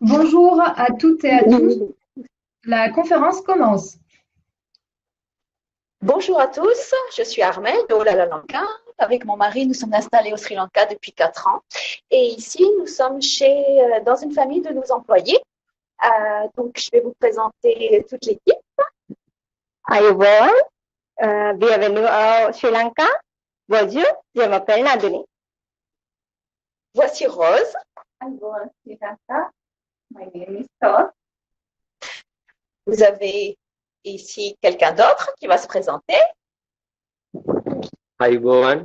Bonjour à toutes et à tous. La conférence commence. Bonjour à tous, je suis Armelle de Olala Lanka. Avec mon mari, nous sommes installés au Sri Lanka depuis 4 ans. Et ici, nous sommes dans une famille de nos employés. Donc, je vais vous présenter toute l'équipe. Ayubowan, bienvenue au Sri Lanka. Bonjour, je m'appelle Naduni. Voici Rose. Ayubowan, Sri Lanka. My name is Todd. Vous avez ici quelqu'un d'autre qui va se présenter. Ayubowan,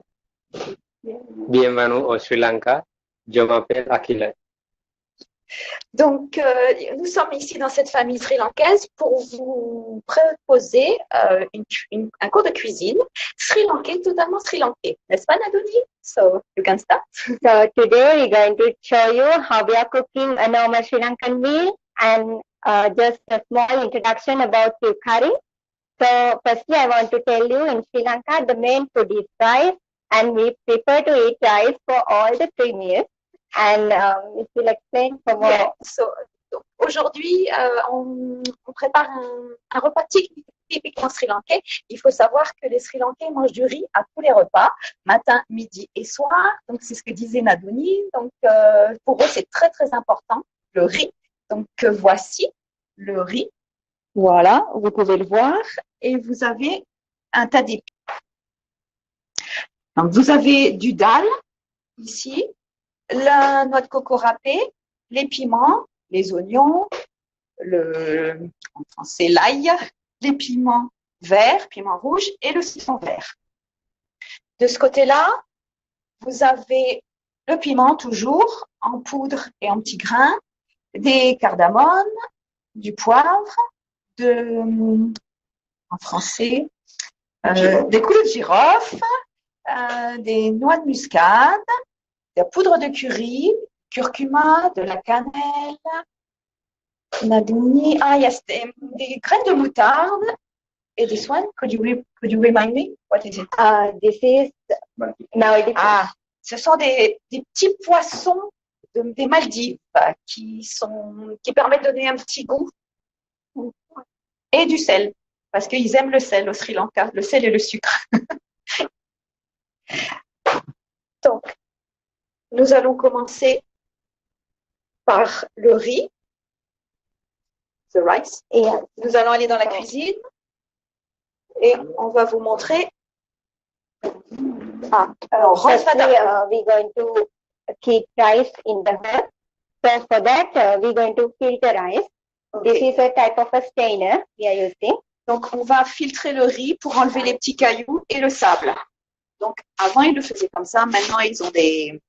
bienvenue au Sri Lanka. Je m'appelle Akila. Donc, nous sommes ici dans cette famille sri-lankaise pour vous proposer un cours de cuisine sri-lankais, totalement sri-lankais. N'est-ce pas, Naduni? So, you can start. So today we're going to show you how we are cooking a normal Sri Lankan meal and just a small introduction about the curry. So firstly, I want to tell you in Sri Lanka, the main food is rice and we prefer to eat rice for all the 3 meals. And it will explain for more. Yeah. So, aujourd'hui, on prépare un repas typiquement sri-lankais. Il faut savoir que les Sri-Lankais mangent du riz à tous les repas, matin, midi et soir. Donc, c'est ce que disait Nadoni. Donc, pour eux, c'est très, très important, le riz. Donc, voici le riz. Voilà, vous pouvez le voir. Et vous avez un tas d'épices. Donc, vous avez du dal, ici, la noix de coco râpée, les piments, les oignons, en français l'ail, les piments verts, piments rouges et le citron vert. De ce côté-là, vous avez le piment toujours en poudre et en petits grains, des cardamomes, du poivre, en français, des couleurs de girofle, des noix de muscade, de la poudre de curry, curcuma, de la cannelle, naduni, yes, des graines de moutarde et this one. Could you remind me? What is it? This is Ce sont des petits poissons des Maldives qui permettent de donner un petit goût et du sel parce qu'ils aiment le sel au Sri Lanka, le sel et le sucre. Donc, nous allons commencer par le riz, the rice. Et nous allons aller dans la cuisine et on va vous montrer. Alors, we're going to keep rice in the hot. So for that, we're going to filter rice. Okay. This is a type of a strainer we are using. Donc, on va filtrer le riz pour enlever les petits cailloux et le sable. Donc, avant, ils le faisaient comme ça. Maintenant, ils ont des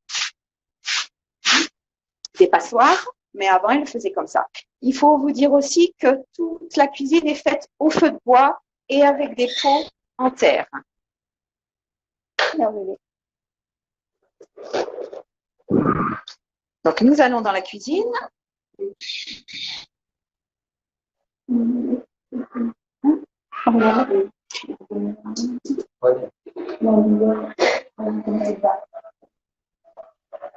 passoires, mais avant, ils le faisaient comme ça. Il faut vous dire aussi que toute la cuisine est faite au feu de bois et avec des pots en terre. Donc, nous allons dans la cuisine.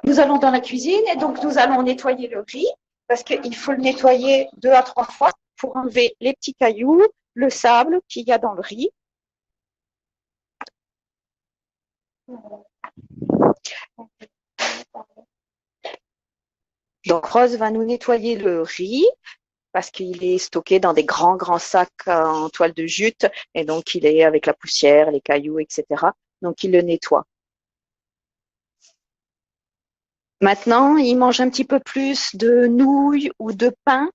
Nous allons dans la cuisine et donc nous allons nettoyer le riz parce qu'il faut le nettoyer 2 à 3 fois pour enlever les petits cailloux, le sable qu'il y a dans le riz. Donc Rose va nous nettoyer le riz parce qu'il est stocké dans des grands sacs en toile de jute et donc il est avec la poussière, les cailloux, etc. Donc il le nettoie. Maintenant, il mange un petit peu plus de nouilles ou de pain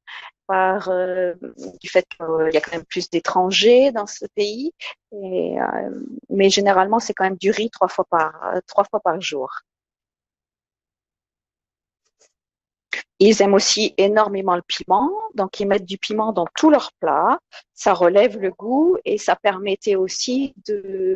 du fait qu'il y a quand même plus d'étrangers dans ce pays. Mais généralement, c'est quand même du riz 3 fois par jour. Ils aiment aussi énormément le piment, donc ils mettent du piment dans tous leurs plats. Ça relève le goût et ça permettait aussi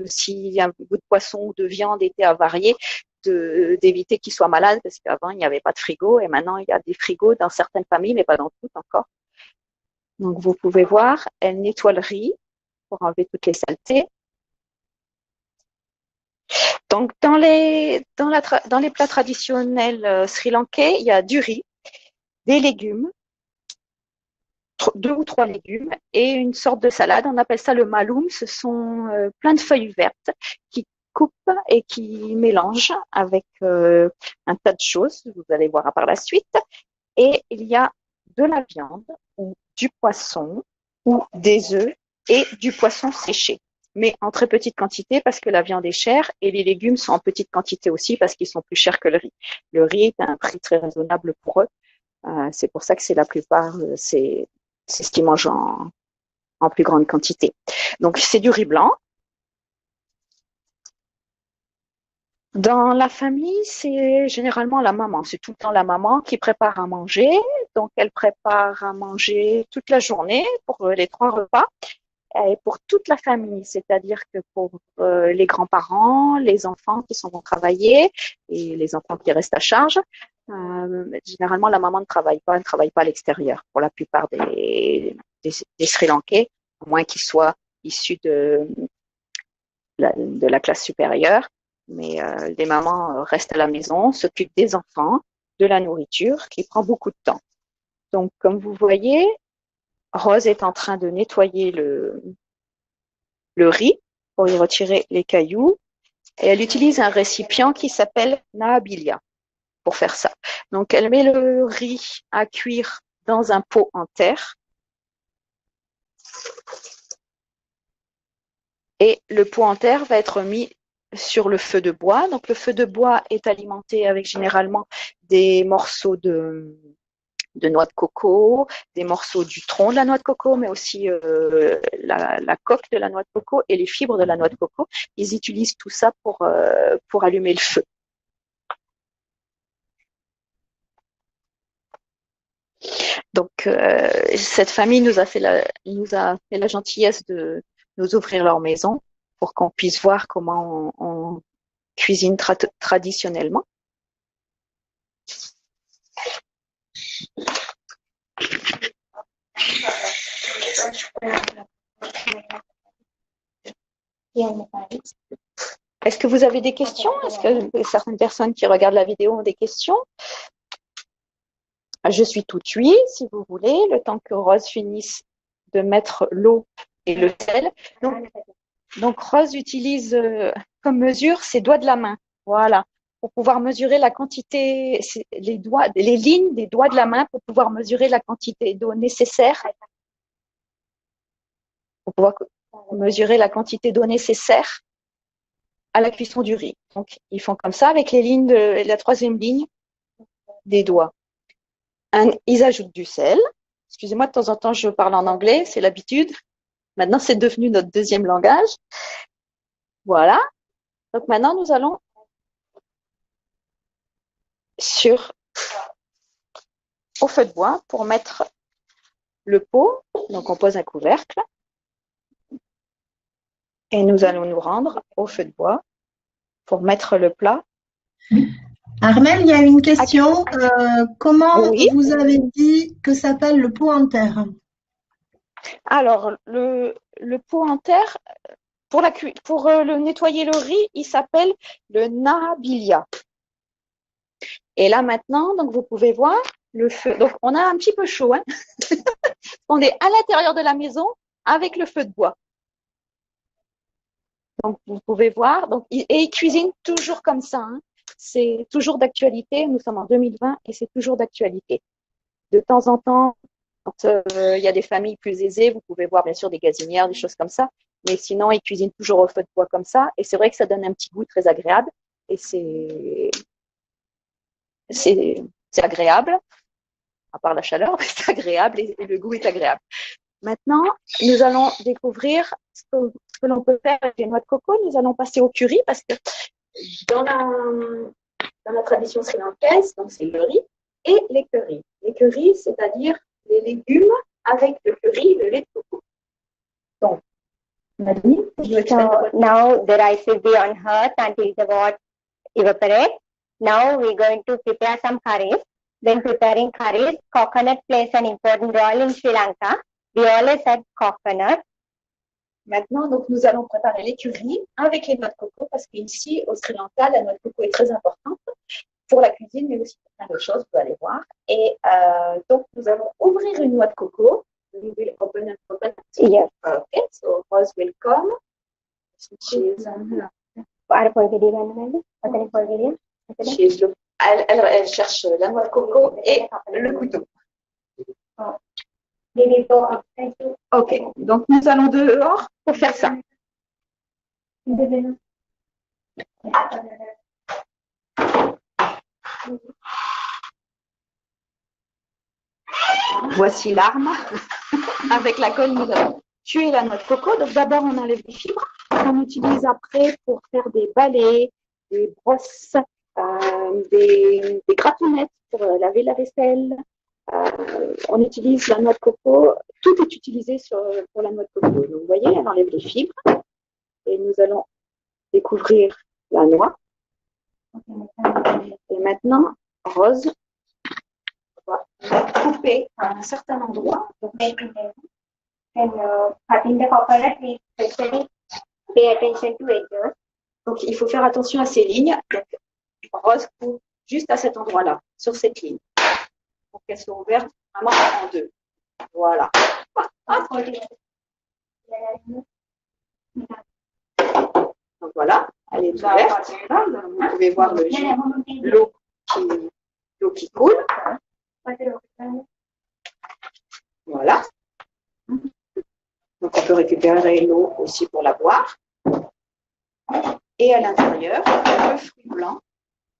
si un bout de poisson ou de viande était avarié, d'éviter qu'ils soient malades parce qu'avant il n'y avait pas de frigo et maintenant il y a des frigos dans certaines familles mais pas dans toutes encore. Donc vous pouvez voir, elle nettoie le riz pour enlever toutes les saletés. Donc dans les plats traditionnels sri-lankais, il y a du riz. des légumes, 2 ou 3 légumes et une sorte de salade. On appelle ça le maloum. Ce sont plein de feuilles vertes qui coupent et qui mélangent avec un tas de choses. Vous allez voir par la suite. Et il y a de la viande ou du poisson ou des œufs et du poisson séché, mais en très petite quantité parce que la viande est chère et les légumes sont en petite quantité aussi parce qu'ils sont plus chers que le riz. Le riz est à un prix très raisonnable pour eux. C'est pour ça que c'est la plupart, c'est ce qu'ils mangent en plus grande quantité. Donc c'est du riz blanc. Dans la famille, c'est généralement la maman. C'est tout le temps la maman qui prépare à manger. Donc, elle prépare à manger toute la journée pour les 3 repas et pour toute la famille. C'est-à-dire que pour les grands-parents, les enfants qui vont travailler et les enfants qui restent à charge, généralement, la maman ne travaille pas à l'extérieur pour la plupart des Sri Lankais, à moins qu'ils soient issus de la classe supérieure. Mais les mamans restent à la maison, s'occupent des enfants, de la nourriture, qui prend beaucoup de temps. Donc, comme vous voyez, Rose est en train de nettoyer le riz pour y retirer les cailloux. Et elle utilise un récipient qui s'appelle Nahabilia pour faire ça. Donc, elle met le riz à cuire dans un pot en terre. Et le pot en terre va être mis sur le feu de bois. Donc, le feu de bois est alimenté avec généralement des morceaux de noix de coco, des morceaux du tronc de la noix de coco, mais aussi la coque de la noix de coco et les fibres de la noix de coco. Ils utilisent tout ça pour allumer le feu. Donc, cette famille nous a fait la gentillesse de nous ouvrir leur maison pour qu'on puisse voir comment on cuisine traditionnellement. Est-ce que vous avez des questions? Est-ce que certaines personnes qui regardent la vidéo ont des questions? Je suis toute oui, si vous voulez, le temps que Rose finisse de mettre l'eau et le sel. Donc Rose utilise comme mesure ses doigts de la main. Voilà. Pour pouvoir mesurer la quantité, les lignes des doigts de la main pour pouvoir mesurer la quantité d'eau nécessaire. Pour pouvoir mesurer la quantité d'eau nécessaire à la cuisson du riz. Donc, ils font comme ça avec les lignes de la 3e ligne des doigts. Ils ajoutent du sel. Excusez-moi, de temps en temps, je parle en anglais, c'est l'habitude. Maintenant, c'est devenu notre 2e langage. Voilà. Donc, maintenant, nous allons au feu de bois pour mettre le pot. Donc, on pose un couvercle. Et nous allons nous rendre au feu de bois pour mettre le plat. Armelle, il y a une question. Comment oui. vous avez dit que s'appelle le pot en terre? Alors, le pot en terre, pour le nettoyer le riz, il s'appelle le Nahabilia. Et là maintenant, donc vous pouvez voir le feu. Donc on a un petit peu chaud, hein. On est à l'intérieur de la maison avec le feu de bois. Donc vous pouvez voir. Donc et ils cuisinent toujours comme ça. Hein. C'est toujours d'actualité. Nous sommes en 2020 et c'est toujours d'actualité. De temps en temps, quand il y a des familles plus aisées, vous pouvez voir bien sûr des gazinières, des choses comme ça. Mais sinon, ils cuisinent toujours au feu de bois comme ça. Et c'est vrai que ça donne un petit goût très agréable. Et c'est agréable, à part la chaleur, mais c'est agréable et le goût est agréable. Maintenant, nous allons découvrir ce que l'on peut faire avec les noix de coco. Nous allons passer au curry parce que dans la tradition sri-lankaise, donc c'est le riz et les currys. Les currys, c'est-à-dire les légumes avec le curry, le lait de coco. Donc, Nadine, so now the rice will be on hearth until the water evaporates. Now we're going to prepare some curries. When preparing curries, coconut plays an important role in Sri Lanka. We always add coconut. Maintenant, donc, nous allons préparer les currys avec les noix de coco parce qu'ici, au Sri Lanka, la noix de coco est très importante pour la cuisine, mais aussi pour plein d'autres choses, vous allez voir. Et donc, nous allons ouvrir une noix de coco. We will open a coconut. Yes. Okay, so Rose will come. She's, elle cherche la noix de coco et le couteau. Ok, donc nous allons dehors pour faire ça. Voici l'arme avec laquelle nous allons tuer la noix de coco. Donc d'abord on enlève les fibres qu'on utilise après pour faire des balais, des brosses, des gratounettes pour laver la vaisselle. On utilise la noix de coco, tout est utilisé pour la noix de coco. Donc vous voyez, elle enlève les fibres et nous allons découvrir la noix. Et maintenant, Rose va couper à un certain endroit. Cutting the coconut, we especially pay attention to edges. Donc il faut faire attention à ces lignes. Donc, Rose coupe juste à cet endroit-là, sur cette ligne, pour qu'elle soit ouverte vraiment en deux. Voilà. Donc voilà, elle est ouverte. Vous pouvez voir l'eau qui coule. Voilà. Donc on peut récupérer l'eau aussi pour la boire. Et à l'intérieur, le fruit blanc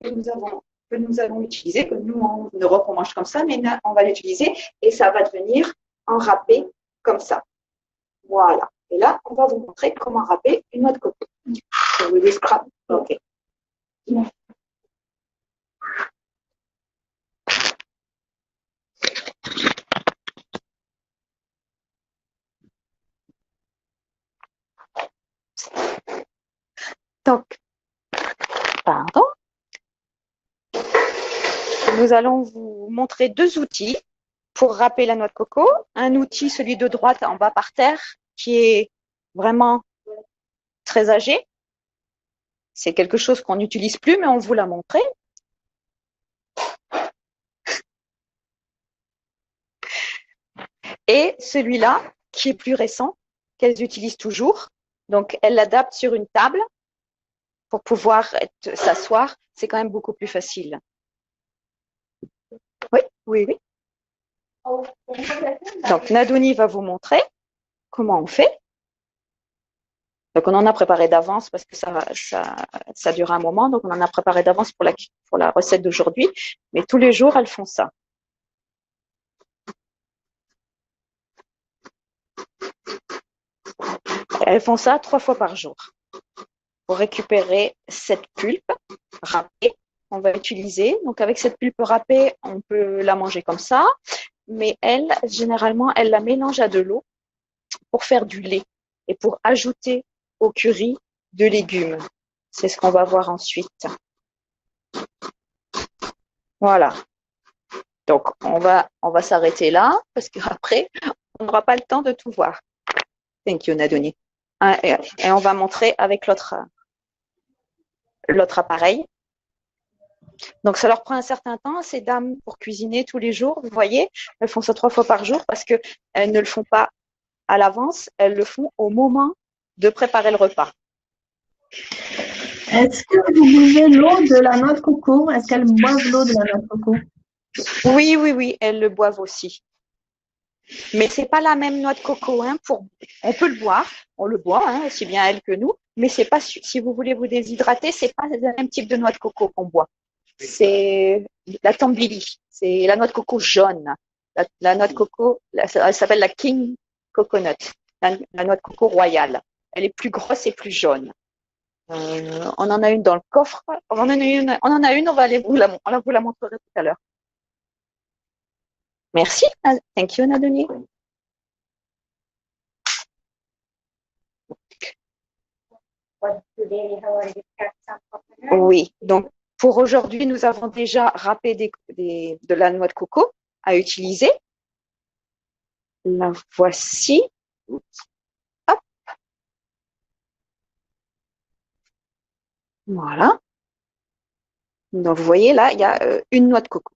que nous allons utiliser, que nous en Europe on mange comme ça, mais là, on va l'utiliser et ça va devenir enrâpé comme ça. Voilà. Et là, on va vous montrer comment râper une noix de coco. Je vous dis scrap. Ok. Donc, pardon. Nous allons vous montrer deux outils pour râper la noix de coco. Un outil, celui de droite en bas par terre, qui est vraiment très âgé. C'est quelque chose qu'on n'utilise plus, mais on vous l'a montré. Et celui-là, qui est plus récent, qu'elles utilisent toujours. Donc, elles l'adaptent sur une table pour pouvoir s'asseoir. C'est quand même beaucoup plus facile. Oui, oui, oui. Donc, Nadouni va vous montrer comment on fait. Donc, on en a préparé d'avance parce que ça dure un moment. Donc, on en a préparé d'avance pour la recette d'aujourd'hui. Mais tous les jours, elles font ça. Elles font ça 3 fois par jour. Pour récupérer cette pulpe râpée, on va utiliser. Donc, avec cette pulpe râpée, on peut la manger comme ça. Mais elle, généralement, elle la mélange à de l'eau pour faire du lait et pour ajouter au curry de légumes. C'est ce qu'on va voir ensuite. Voilà. Donc, on va s'arrêter là parce qu'après, on n'aura pas le temps de tout voir. Thank you, Nadouni. Et on va montrer avec l'autre appareil. Donc, ça leur prend un certain temps, ces dames, pour cuisiner tous les jours. Vous voyez, elles font ça 3 fois par jour parce qu'elles ne le font pas à l'avance, elles le font au moment de préparer le repas. Est-ce que vous buvez l'eau de la noix de coco? Est-ce qu'elles boivent l'eau de la noix de coco? Oui, oui, oui, elles le boivent aussi. Mais c'est pas la même noix de coco. Hein, on peut le boire, on le boit, hein, aussi bien elles que nous. Mais c'est pas, si vous voulez vous déshydrater, c'est pas le même type de noix de coco qu'on boit. C'est la Tambili, c'est la noix de coco jaune. La noix de coco, elle s'appelle la King Coconut, la noix de coco royale. Elle est plus grosse et plus jaune. On en a une dans le coffre. On en a une. On va aller vous la montrer tout à l'heure. Merci. Thank you, Nadouni. Oui. Donc, pour aujourd'hui, nous avons déjà râpé de la noix de coco à utiliser. La voici. Hop. Voilà. Donc, vous voyez, là, il y a une noix de coco.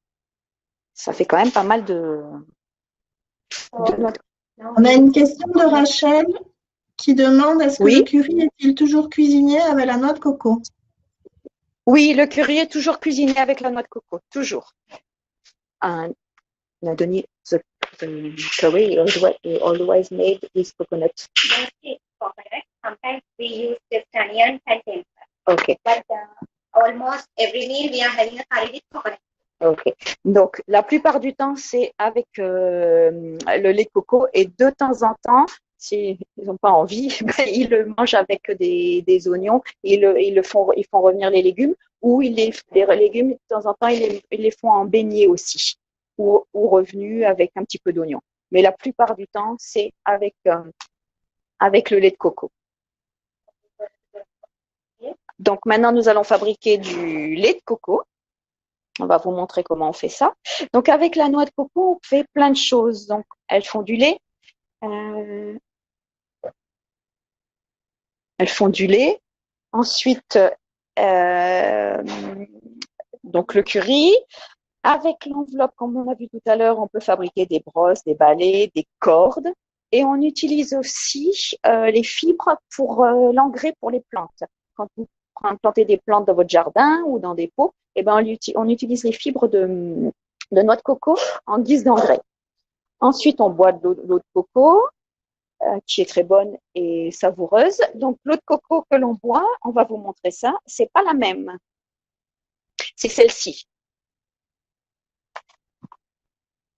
Ça fait quand même pas mal de noix de coco. On a une question de Rachel qui demande est-ce que le Oui, curry est-il toujours cuisiné avec la noix de coco? oui, le curry est toujours cuisiné avec la noix de coco, toujours. Nadoni, the curry is always made with coconut. Mostly coconut. Sometimes we use just onion and temper. Ok, But almost every meal we are having a curry with coconut. ok. Donc, la plupart du temps, c'est avec le lait de coco et de temps en temps, s'ils n'ont pas envie, ben, ils le mangent avec des oignons et ils font revenir les légumes ou les légumes, de temps en temps, ils les font en beignet aussi ou revenus avec un petit peu d'oignon. Mais la plupart du temps, c'est avec le lait de coco. Donc, maintenant, nous allons fabriquer du lait de coco. On va vous montrer comment on fait ça. Donc, avec la noix de coco, on fait plein de choses. Donc, elles font du lait. Elles font du lait. Ensuite, donc le curry. Avec l'enveloppe, comme on a vu tout à l'heure, on peut fabriquer des brosses, des balais, des cordes. Et on utilise aussi les fibres pour l'engrais pour les plantes. Quand vous plantez des plantes dans votre jardin ou dans des pots, eh ben on utilise les fibres de noix de coco en guise d'engrais. Ensuite, on boit de l'eau de coco qui est très bonne et savoureuse. Donc, l'eau de coco que l'on boit, on va vous montrer ça, c'est pas la même. C'est celle-ci.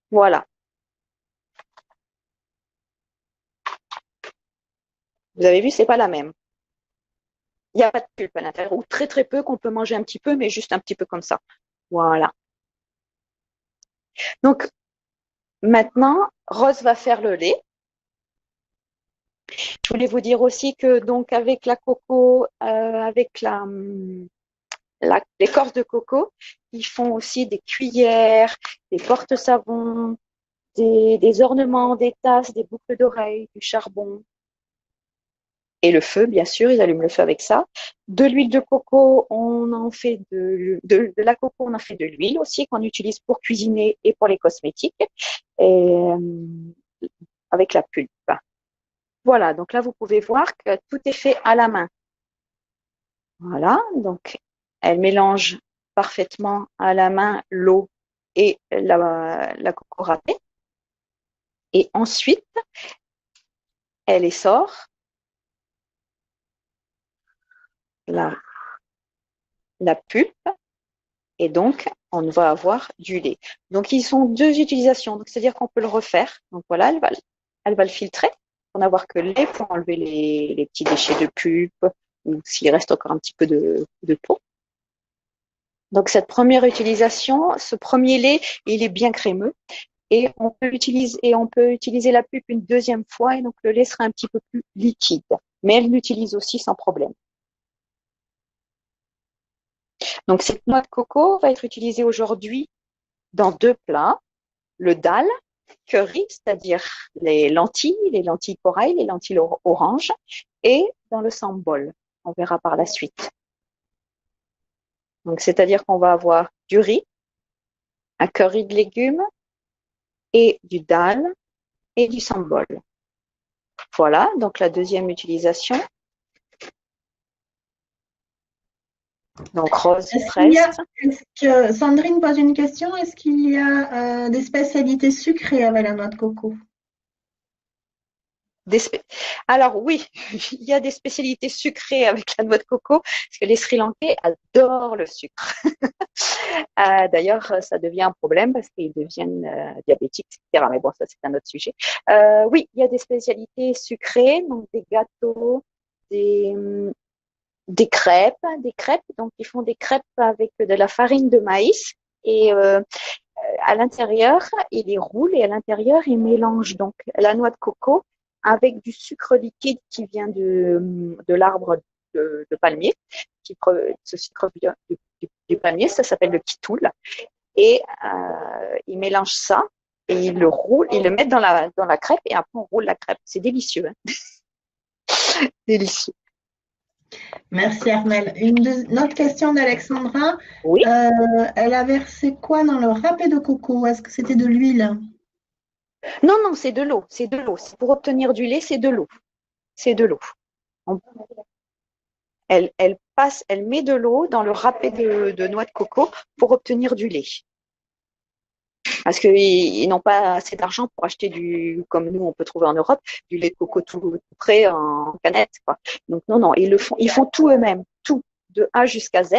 Voilà. Vous avez vu, c'est pas la même. Il n'y a pas de pulpe à l'intérieur, ou très très peu qu'on peut manger un petit peu, mais juste un petit peu comme ça. Voilà. Donc, maintenant, Rose va faire le lait. Je voulais vous dire aussi que donc avec la coco, avec l'écorce de coco, ils font aussi des cuillères, des porte-savons, des ornements, des tasses, des boucles d'oreilles, du charbon. Et le feu, bien sûr, ils allument le feu avec ça. De l'huile de coco, on en fait de la coco, on en fait de l'huile aussi qu'on utilise pour cuisiner et pour les cosmétiques, et avec la pulpe. Voilà, donc là, vous pouvez voir que tout est fait à la main. Voilà, donc elle mélange parfaitement à la main l'eau et la coco râpée. Et ensuite, elle essore la pulpe et donc on va avoir du lait. Donc ils sont deux utilisations, donc c'est-à-dire qu'on peut le refaire. Donc voilà, elle va le filtrer pour n'avoir que le lait pour enlever les petits déchets de pulpe ou s'il reste encore un petit peu de peau. Donc cette première utilisation, ce premier lait, il est bien crémeux et on peut utiliser la pulpe une deuxième fois et donc le lait sera un petit peu plus liquide. Mais elle l'utilise aussi sans problème. Donc cette noix de coco va être utilisée aujourd'hui dans deux plats. Le dal curry, c'est-à-dire les lentilles corail, les lentilles oranges, et dans le sambol. On verra par la suite. Donc c'est-à-dire qu'on va avoir du riz, un curry de légumes et du dal et du sambol. Voilà, donc la deuxième utilisation. Donc rose fraîche. Sandrine pose une question, est-ce qu'il y a des spécialités sucrées avec la noix de coco? Alors oui, il y a des spécialités sucrées avec la noix de coco, parce que les Sri Lankais adorent le sucre. D'ailleurs, ça devient un problème parce qu'ils deviennent diabétiques, etc. Mais bon, ça c'est un autre sujet. Oui, il y a des spécialités sucrées, donc des gâteaux, des crêpes. Donc ils font des crêpes avec de la farine de maïs et à l'intérieur, ils les roulent et à l'intérieur, ils mélangent donc la noix de coco avec du sucre liquide qui vient de l'arbre de palmier. Ce sucre vient du palmier, ça s'appelle le kitoul. Et ils mélangent ça et ils le roulent, ils le mettent dans la crêpe et après on roule la crêpe. C'est délicieux. Hein. Délicieux. Merci Armel. Une autre question d'Alexandra. Oui. Elle a versé quoi dans le râpé de coco? Est-ce que c'était de l'huile? Non, non, c'est de l'eau. C'est de l'eau. Pour obtenir du lait, c'est de l'eau. C'est de l'eau. On- elle met de l'eau dans le râpé de noix de coco pour obtenir du lait. Parce qu'ils n'ont pas assez d'argent pour acheter comme nous on peut trouver en Europe, du lait de coco tout prêt en canette, quoi. Donc non, non, ils font tout eux-mêmes, tout, de A jusqu'à Z.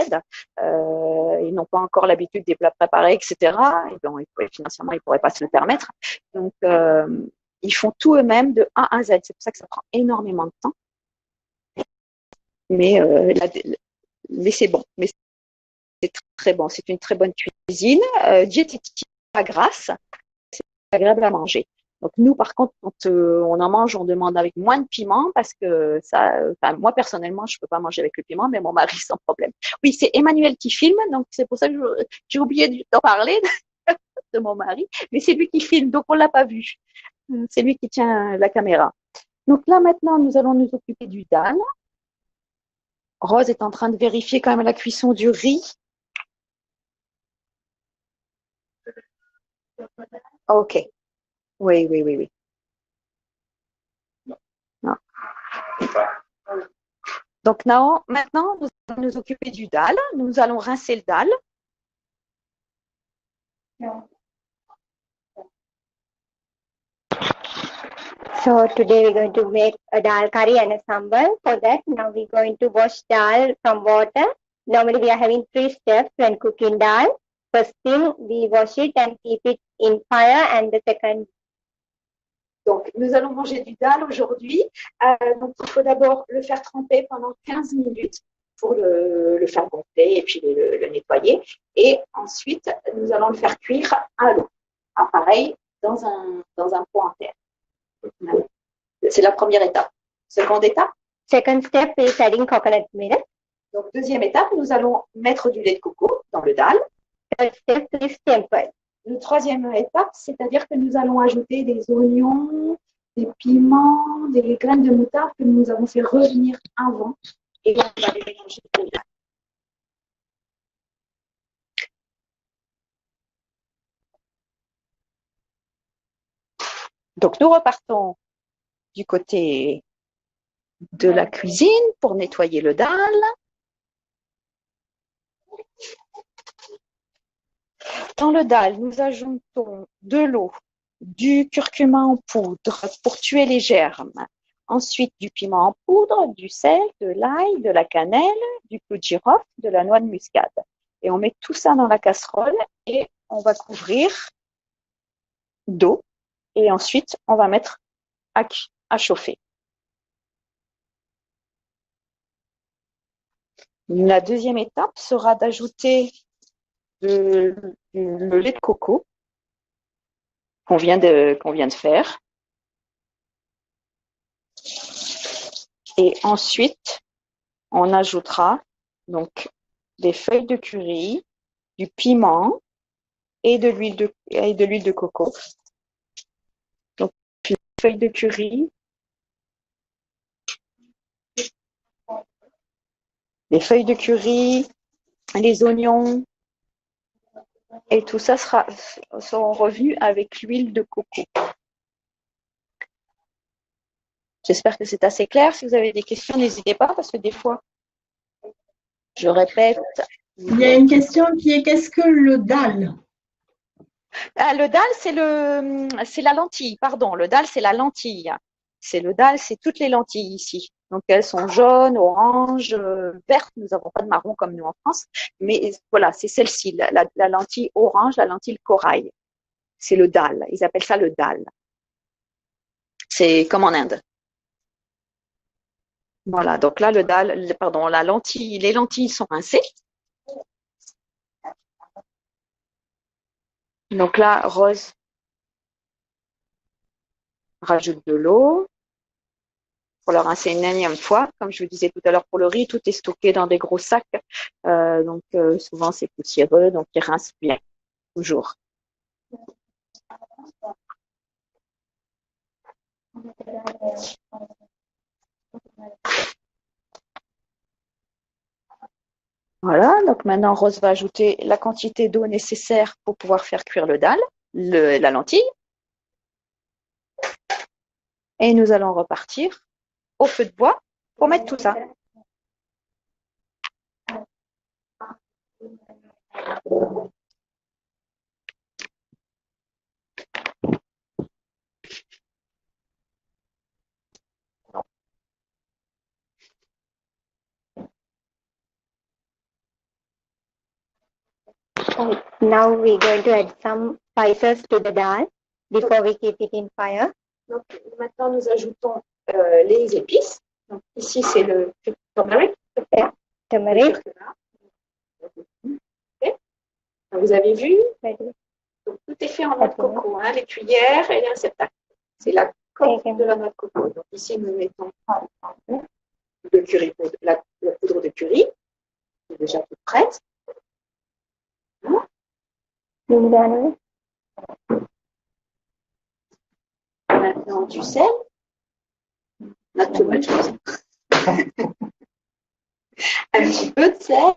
Ils n'ont pas encore l'habitude des plats préparés, etc. Et bon, financièrement, ils ne pourraient pas se le permettre. Donc, ils font tout eux-mêmes de A à Z. C'est pour ça que ça prend énormément de temps. Mais, mais c'est bon. Mais c'est très bon. C'est une très bonne cuisine. Diététique, pas grasse. C'est agréable à manger. Donc nous, par contre, quand on en mange, on demande avec moins de piment parce que moi personnellement, je peux pas manger avec le piment, mais mon mari sans problème. Oui, c'est Emmanuel qui filme, donc c'est pour ça que j'ai oublié d'en parler de mon mari, mais c'est lui qui filme, donc on l'a pas vu. C'est lui qui tient la caméra. Donc là maintenant, nous allons nous occuper du dal. Rose est en train de vérifier quand même la cuisson du riz. Ok. Oui, oui, oui, oui. Non. Donc maintenant, nous allons nous occuper du dal. Nous allons rincer le dal. So today we're going to make a dal curry and a sambal. For that, now we're going to wash dal from water. Normally we are having 3 steps when cooking dal. First thing, we wash it and keep it in fire, and the second. Donc, nous allons manger du dal aujourd'hui. Donc, il faut d'abord le faire tremper pendant 15 minutes pour le faire gonfler et puis le nettoyer. Et ensuite, nous allons le faire cuire à l'eau. Pareil, dans un pot en terre. C'est la première étape. Seconde étape. Second step is adding coconut milk. Donc, deuxième étape, nous allons mettre du lait de coco dans le dal. Third step is temper. La troisième étape, c'est-à-dire que nous allons ajouter des oignons, des piments, des graines de moutarde que nous avons fait revenir avant et on va les mélanger au dal. Donc, nous repartons du côté de la cuisine pour nettoyer le dalle. Dans le dalle, nous ajoutons de l'eau, du curcuma en poudre pour tuer les germes. Ensuite, du piment en poudre, du sel, de l'ail, de la cannelle, du clou de girofle, de la noix de muscade. Et on met tout ça dans la casserole et on va couvrir d'eau. Et ensuite, on va mettre à chauffer. La deuxième étape sera d'ajouter le lait de coco qu'on vient de faire. Et ensuite, on ajoutera donc des feuilles de curry, du piment et de l'huile de coco. Donc, les feuilles de curry, les oignons, et tout ça seront revenus avec l'huile de coco. J'espère que c'est assez clair. Si vous avez des questions, n'hésitez pas, parce que des fois, je répète. Il y a une question qui est qu'est-ce que le dal? Le dal, c'est la lentille, pardon. Le dal, c'est la lentille. Le dal, c'est toutes les lentilles ici. Donc, elles sont jaunes, oranges, vertes. Nous n'avons pas de marron comme nous en France. Mais voilà, c'est celle-ci, la lentille orange, la lentille corail. C'est le dal. Ils appellent ça le dal. C'est comme en Inde. Voilà, donc là, la lentille, les lentilles sont rincées. Donc là, Rose rajoute de l'eau pour le rincer une énième fois. Comme je vous disais tout à l'heure pour le riz, tout est stocké dans des gros sacs. Donc souvent, c'est poussiéreux, donc il rince bien, toujours. Donc maintenant, Rose va ajouter la quantité d'eau nécessaire pour pouvoir faire cuire le dalle, la lentille. Et nous allons repartir au feu de bois pour mettre tout ça. Right. Now we're going to add some spices to the dal before we keep it in fire. Donc maintenant, nous ajoutons les épices. Donc ici, c'est le turmeric. Turmeric. Okay. Vous avez vu? Ready. Donc, tout est fait en noix de coco, hein, les cuillères et les réceptacles. C'est la coque de la noix de coco. Donc ici, nous mettons le curry, la poudre de curry, qui est déjà toute prête. Maintenant, du sel. Not too much. Un petit peu de sel.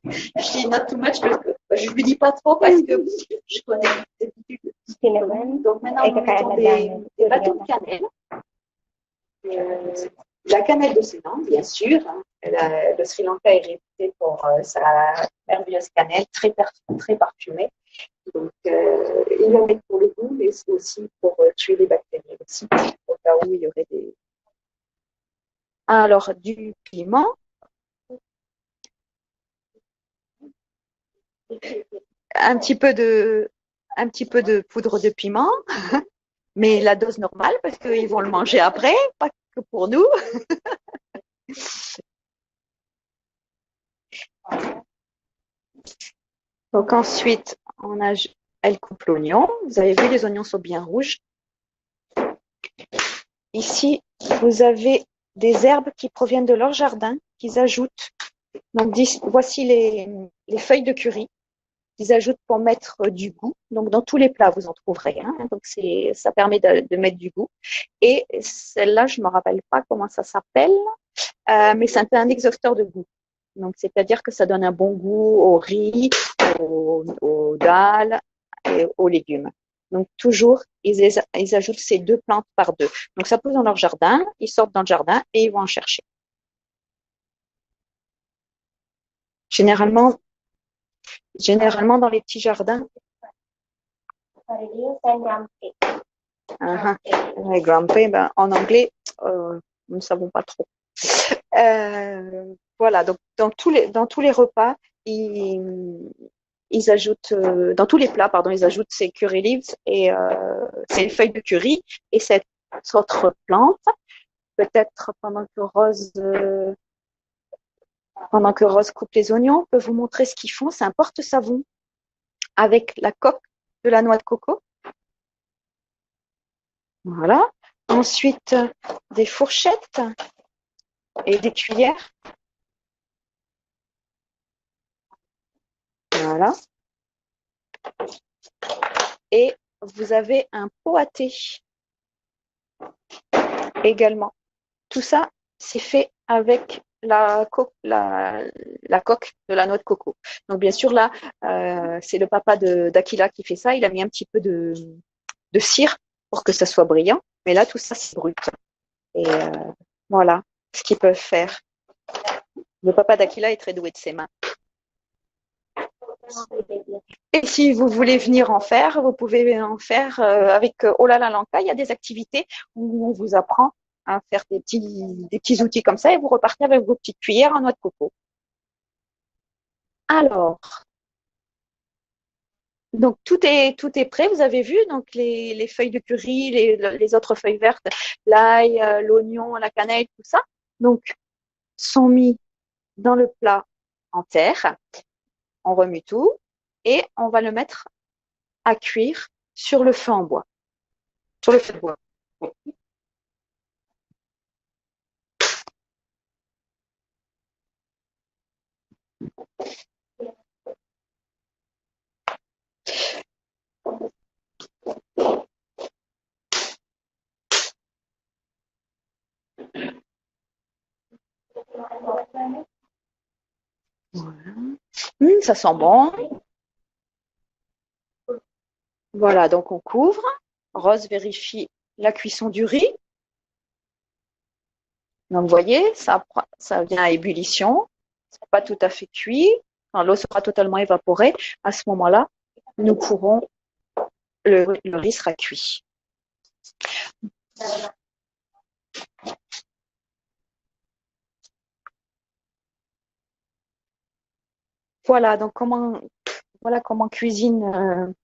Je dis not too much parce que je ne lui dis pas trop parce que je connais les habitudes. Donc maintenant, nous mettons des bâtons de cannelle. La cannelle de Ceylan, bien sûr. Le Sri Lanka est réputé pour sa merveilleuse cannelle, très parfumée. Donc, il va mettre pour le goût, mais aussi pour tuer les bactéries aussi, au cas où il y aurait des... Alors, du piment. Un petit peu de poudre de piment, mais la dose normale parce qu'ils vont le manger après, pas que pour nous. Donc ensuite, elle coupe l'oignon. Vous avez vu, les oignons sont bien rouges. Ici, vous avez des herbes qui proviennent de leur jardin qu'ils ajoutent. Donc voici les feuilles de curry. Ils ajoutent pour mettre du goût. Donc, dans tous les plats, vous en trouverez. Hein. Donc, ça permet de mettre du goût. Et celle-là, je ne me rappelle pas comment ça s'appelle, mais c'est un exhausteur de goût. Donc, c'est-à-dire que ça donne un bon goût au riz, aux dalles et aux légumes. Donc, toujours, ils ajoutent ces 2 plantes par 2. Donc, ça pousse dans leur jardin, ils sortent dans le jardin et ils vont en chercher. Généralement, dans les petits jardins. Grumpy, ben, en anglais, nous ne savons pas trop. Voilà, donc dans tous les repas, ils ajoutent, dans tous les plats, pardon, ils ajoutent ces curry leaves et ces feuilles de curry et cette autre plante. Peut-être pendant que Rose coupe les oignons, on peut vous montrer ce qu'ils font. C'est un porte-savon avec la coque de la noix de coco. Voilà. Ensuite, des fourchettes et des cuillères. Voilà. Et vous avez un pot à thé également. Tout ça, c'est fait avec la coque de la noix de coco. Donc bien sûr là, c'est le papa d'Akila qui fait ça. Il a mis un petit peu de cire pour que ça soit brillant. Mais là, tout ça, c'est brut. Et voilà ce qu'ils peuvent faire. Le papa d'Akila est très doué de ses mains. Et si vous voulez venir en faire, vous pouvez en faire avec Olala Lanka. Il y a des activités où on vous apprend à faire des petits outils comme ça et vous repartez avec vos petites cuillères en noix de coco. Alors, donc tout est prêt, vous avez vu, donc les feuilles de curry, les autres feuilles vertes, l'ail, l'oignon, la cannelle, tout ça, donc sont mis dans le plat en terre. On remue tout et on va le mettre à cuire sur le feu en bois, sur le feu de bois. Ça sent bon. Voilà, donc on couvre. Rose vérifie la cuisson du riz. Donc, vous voyez, ça vient à ébullition. C'est pas tout à fait cuit. Quand l'eau sera totalement évaporée, à ce moment-là, nous pourrons, le riz sera cuit. Voilà, donc voilà comment cuisinent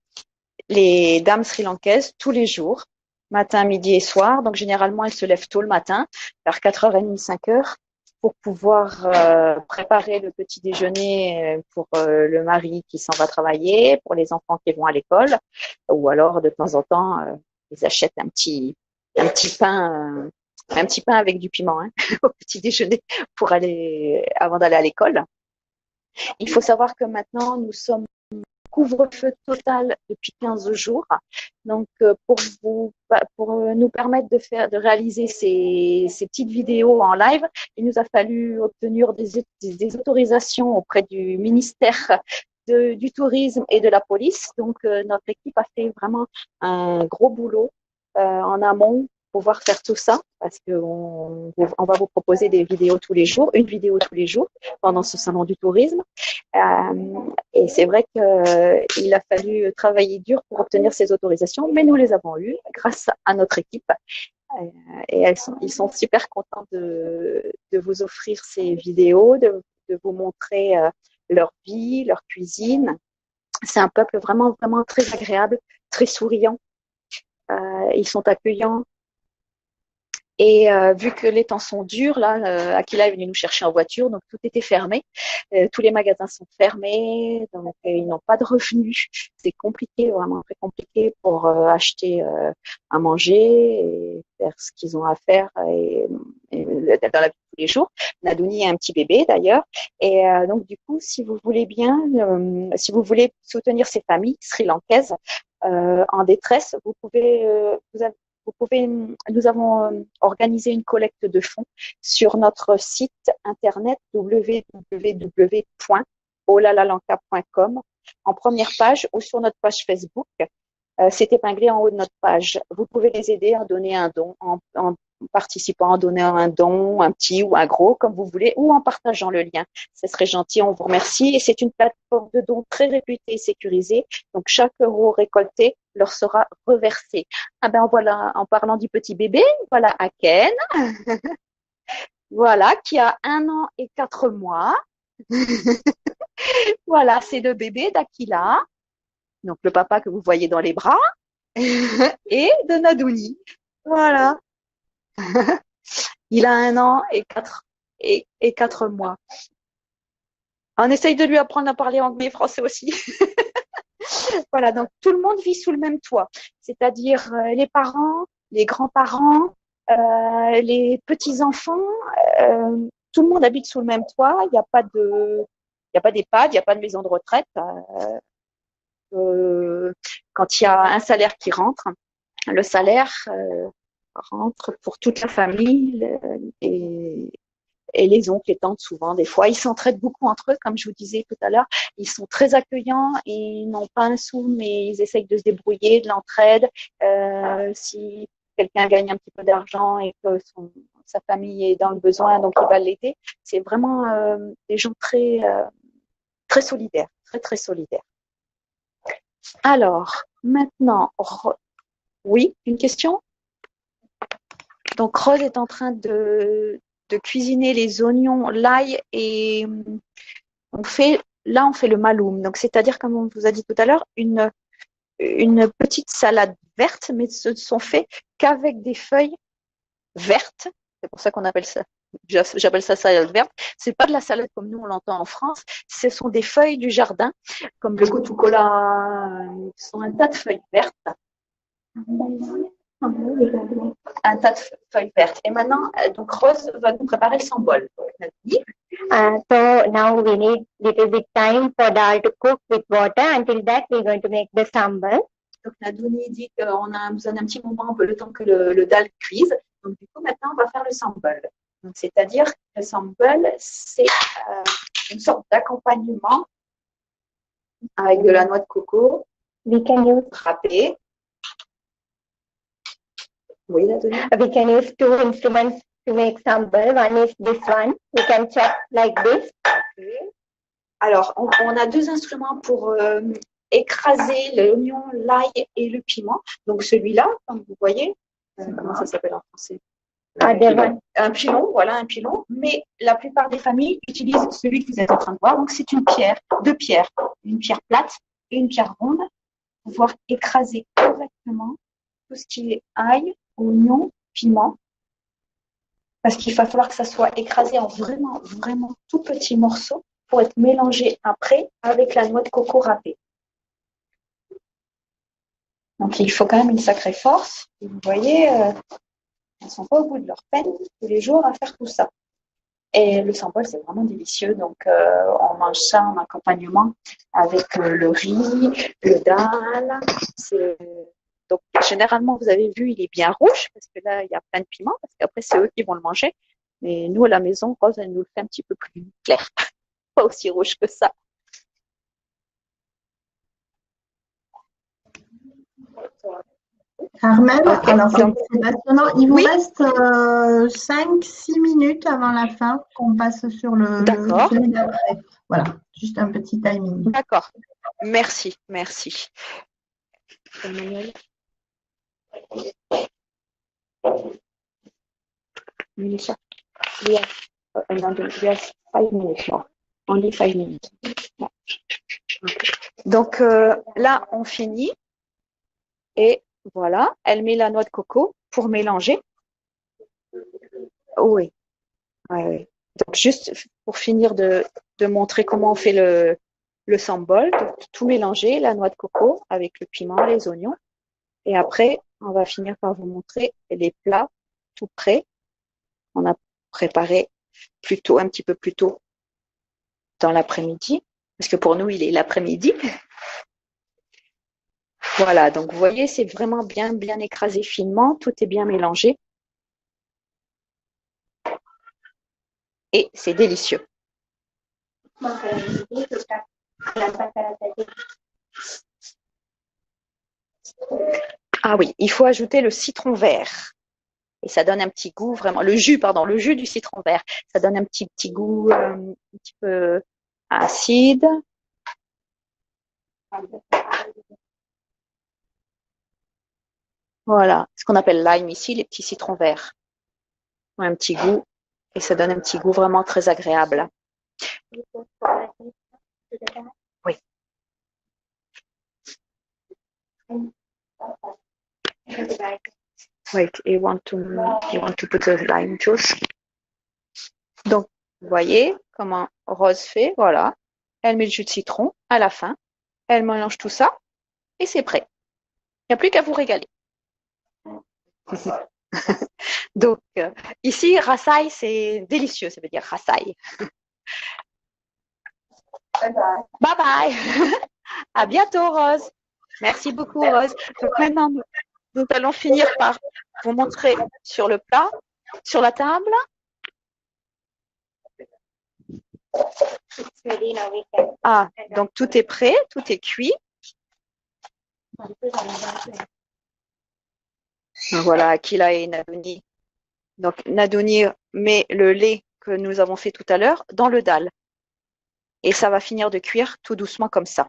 les dames sri-lankaises tous les jours, matin, midi et soir. Donc généralement, elles se lèvent tôt le matin, vers 4h30, 5h, pour pouvoir préparer le petit déjeuner pour le mari qui s'en va travailler, pour les enfants qui vont à l'école, ou alors de temps en temps, ils achètent un petit pain. Un petit pain avec du piment au petit déjeuner pour avant d'aller à l'école. Il faut savoir que maintenant, nous sommes couvre-feu total depuis 15 jours. Donc, pour nous permettre de réaliser ces petites vidéos en live, il nous a fallu obtenir des autorisations auprès du ministère du tourisme et de la police. Donc, notre équipe a fait vraiment un gros boulot en amont pour pouvoir faire tout ça, parce qu'on va vous proposer des vidéos tous les jours, une vidéo tous les jours pendant ce salon du tourisme. Et c'est vrai qu'il a fallu travailler dur pour obtenir ces autorisations, mais nous les avons eues grâce à notre équipe. Et ils sont super contents de vous offrir ces vidéos, de vous montrer leur vie, leur cuisine. C'est un peuple vraiment, vraiment très agréable, très souriant. Ils sont accueillants. Et vu que les temps sont durs, là, Akila est venu nous chercher en voiture, donc tout était fermé. Tous les magasins sont fermés, donc ils n'ont pas de revenus. C'est compliqué, vraiment très compliqué pour acheter à manger et faire ce qu'ils ont à faire dans la vie de tous les jours. Nadouni a un petit bébé d'ailleurs, et donc du coup, si vous voulez bien, si vous voulez soutenir ces familles sri-lankaises en détresse, nous avons organisé une collecte de fonds sur notre site internet www.olalalanka.com en première page ou sur notre page Facebook. C'est épinglé en haut de notre page. Vous pouvez les aider à donner un don, en participant à donner un don, un petit ou un gros, comme vous voulez, ou en partageant le lien. Ce serait gentil, on vous remercie. Et c'est une plateforme de dons très réputée et sécurisée. Donc, chaque euro récolté leur sera reversé. Ah ben voilà, en parlant du petit bébé, voilà Aken, voilà, qui a 1 an et 4 mois. Voilà, c'est le bébé d'Akila. Donc, le papa que vous voyez dans les bras et de Nadouni. Voilà. Il a 1 an et 4 mois. On essaye de lui apprendre à parler anglais et français aussi. Voilà, donc tout le monde vit sous le même toit. C'est-à-dire les parents, les grands-parents, les petits-enfants, tout le monde habite sous le même toit. Il n'y a pas d'EHPAD, il n'y a pas de maison de retraite. Quand il y a un salaire qui rentre, le salaire rentre pour toute la famille et les oncles, les tantes, souvent, des fois, ils s'entraident beaucoup entre eux, comme je vous disais tout à l'heure. Ils sont très accueillants, ils n'ont pas un sou, mais ils essayent de se débrouiller, de l'entraide. Si quelqu'un gagne un petit peu d'argent et que sa famille est dans le besoin, donc il va l'aider. C'est vraiment des gens très, très solidaires, très, très solidaires. Alors, maintenant, oui, une question? Donc, Rose est en train de cuisiner les oignons, l'ail et on fait le maloum. Donc, c'est-à-dire, comme on vous a dit tout à l'heure, une petite salade verte, mais ce ne sont faits qu'avec des feuilles vertes. C'est pour ça qu'on appelle ça, j'appelle ça salade verte. C'est pas de la salade comme nous on l'entend en France. Ce sont des feuilles du jardin, comme le gotukola. Ce sont un tas de feuilles vertes. Un tas de feuilles vertes. Et maintenant, donc Rose va nous préparer le sambol. So now we need little bit time for dal to cook with water. Until that, we're going to make the sambal. Donc Nadouni dit qu'on a besoin d'un petit moment, le temps que le dal cuise. Donc du coup, maintenant, on va faire le sambal. Donc c'est-à-dire que le sambal, c'est une sorte d'accompagnement avec de la noix de coco We can use râpée. Oui, Nadouni. we can use two instruments to make sambal. One is this one. We can chop like this. Alors, on a deux instruments pour écraser l'oignon, l'ail et le piment. Donc celui-là, comme vous voyez, comment ça s'appelle en français? Un pilon, voilà, un pilon. Mais la plupart des familles utilisent celui que vous êtes en train de voir. Donc c'est une pierre, deux pierres, une pierre plate et une pierre ronde, pour pouvoir écraser correctement tout ce qui est ail, oignon, piment. Parce qu'il va falloir que ça soit écrasé en vraiment, vraiment tout petits morceaux pour être mélangé après avec la noix de coco râpée. Donc il faut quand même une sacrée force. Et vous voyez, elles ne sont pas au bout de leur peine tous les jours à faire tout ça. Et le sambal, c'est vraiment délicieux. Donc on mange ça en accompagnement avec le riz, le dal. Donc généralement, vous avez vu, il est bien rouge parce que là, il y a plein de piments parce qu'après, c'est eux qui vont le manger. Mais nous, à la maison, Rose, elle nous le fait un petit peu plus clair. Pas aussi rouge que ça. Carmen, Ok, alors donc- c'est passionnant. Il vous Oui. reste 5-6 minutes avant la fin qu'on passe sur le D'accord. sujet d'après. Voilà, juste un petit timing. D'accord. Merci, merci. Emmanuel. Melissa, we have 5 minutes more. Only 5 minutes. Yeah. Donc là, on finit. Et voilà, elle met la noix de coco pour mélanger. Oui. Ouais, ouais. Donc juste pour finir de montrer comment on fait le sambal, donc, tout mélanger, la noix de coco avec le piment, les oignons. Et après, on va finir par vous montrer les plats tout prêts. On a préparé un petit peu plus tôt dans l'après-midi, parce que pour nous, il est l'après-midi. Voilà, donc vous voyez, c'est vraiment bien écrasé finement, tout est bien mélangé. Et c'est délicieux. Ah oui, il faut ajouter le citron vert. Et ça donne un petit goût vraiment, le jus du citron vert. Ça donne un petit goût un petit peu acide. Voilà, ce qu'on appelle lime ici, les petits citrons verts. Un petit goût, et ça donne un petit goût vraiment très agréable. Oui. Wait, you want to put the lime juice? Donc, vous voyez comment Rose fait, voilà. Elle met le jus de citron à la fin. Elle mélange tout ça et c'est prêt. Il n'y a plus qu'à vous régaler. Donc, ici, rasai, c'est délicieux, ça veut dire rasai. Bye bye. À bientôt, Rose. Merci beaucoup, Rose. Donc maintenant, nous allons finir par vous montrer sur le plat, sur la table. Ah, donc tout est prêt, tout est cuit. Voilà, Akila et Nadouni. Donc, Nadouni met le lait que nous avons fait tout à l'heure dans le dalle. Et ça va finir de cuire tout doucement comme ça.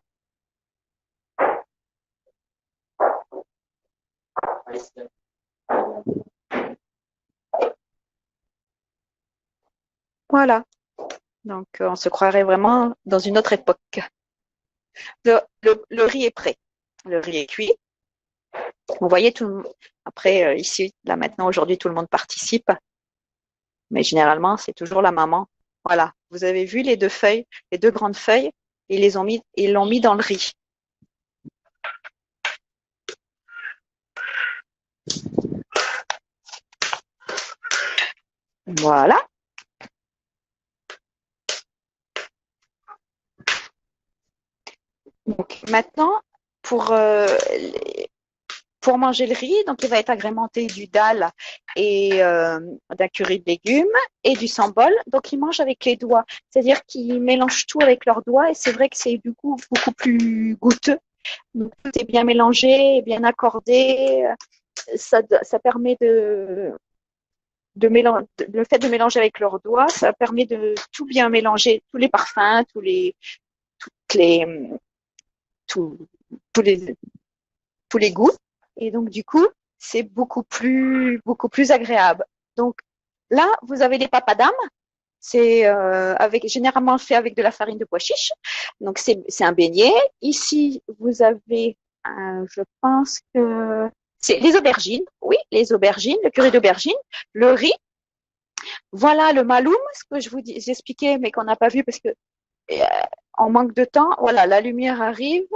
Voilà. Donc, on se croirait vraiment dans une autre époque. Le riz est prêt. Le riz est cuit. Vous voyez, après, ici, là maintenant, aujourd'hui, tout le monde participe. Mais généralement, c'est toujours la maman. Voilà. Vous avez vu les deux feuilles, les deux grandes feuilles, ils l'ont mis dans le riz. Voilà. Donc maintenant, pour manger le riz, donc il va être agrémenté du dalle et d'un curry de légumes et du sambol. Donc, ils mangent avec les doigts. C'est-à-dire qu'ils mélangent tout avec leurs doigts et c'est vrai que c'est du coup beaucoup plus goûteux. Donc, tout est bien mélangé, bien accordé. Ça permet le fait de mélanger avec leurs doigts, ça permet de tout bien mélanger, tous les parfums, tous les goûts. Et donc, du coup, c'est beaucoup plus agréable. Donc, là, vous avez les papadam. C'est généralement fait avec de la farine de pois chiche. Donc, c'est un beignet. Ici, vous avez, je pense que c'est les aubergines. Oui, les aubergines, le curry d'aubergine, le riz. Voilà le maloum, ce que j'expliquais, mais qu'on n'a pas vu parce que on manque de temps. Voilà, la lumière arrive.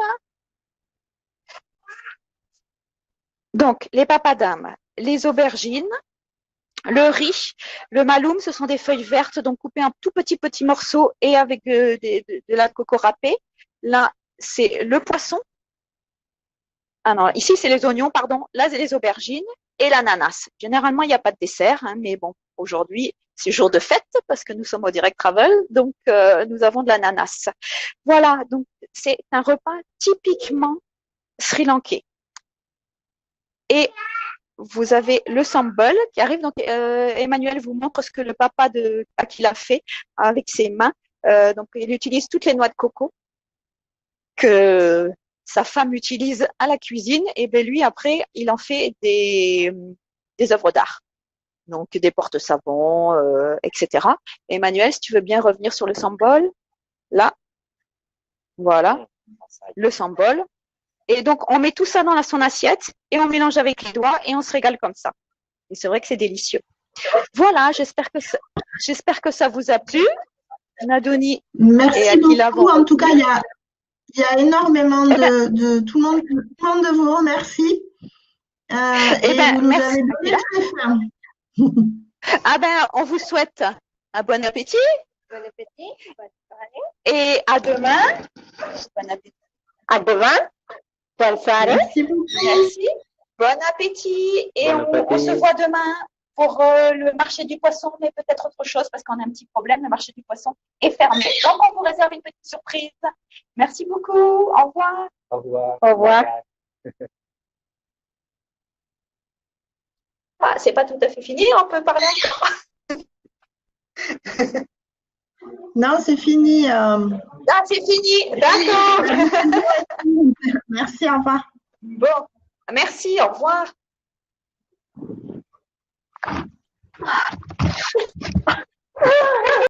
Donc, les papadam, les aubergines, le riz, le maloum, ce sont des feuilles vertes, donc coupées en tout petits morceaux et avec de la coco râpée. Là, c'est le poisson. Ah non, ici, c'est les oignons, pardon. Là, c'est les aubergines et l'ananas. Généralement, il n'y a pas de dessert, hein, mais bon, aujourd'hui, c'est jour de fête parce que nous sommes au Direct Travel, donc nous avons de l'ananas. Voilà, donc c'est un repas typiquement sri-lankais. Et vous avez le sambal qui arrive. Donc, Emmanuel vous montre ce que le papa de Akil a fait avec ses mains. Donc, il utilise toutes les noix de coco que sa femme utilise à la cuisine. Et ben lui, après, il en fait des œuvres d'art. Donc, des porte-savons, etc. Emmanuel, si tu veux bien revenir sur le sambal. Là, voilà, le sambal. Et donc, on met tout ça dans son assiette et on mélange avec les doigts et on se régale comme ça. Et c'est vrai que c'est délicieux. Voilà, j'espère que ça vous a plu. Nadoni Merci beaucoup. En tout cas, il y a énormément de tout le monde de vous remercie. Et vous nous avez donné très faim. Ah ben, on vous souhaite un bon appétit. Bon appétit. Bonne soirée. Et à demain. Bon appétit. À demain. Bonne soirée. Merci beaucoup. Merci. Bon appétit. Et on se voit demain pour le marché du poisson, mais peut-être autre chose parce qu'on a un petit problème. Le marché du poisson est fermé. Donc, on vous réserve une petite surprise. Merci beaucoup. Au revoir. Au revoir. Au revoir. Ah, c'est pas tout à fait fini. On peut parler encore. Non, c'est fini. Ah, c'est fini. D'accord. Merci, au revoir. Bon, merci, au revoir.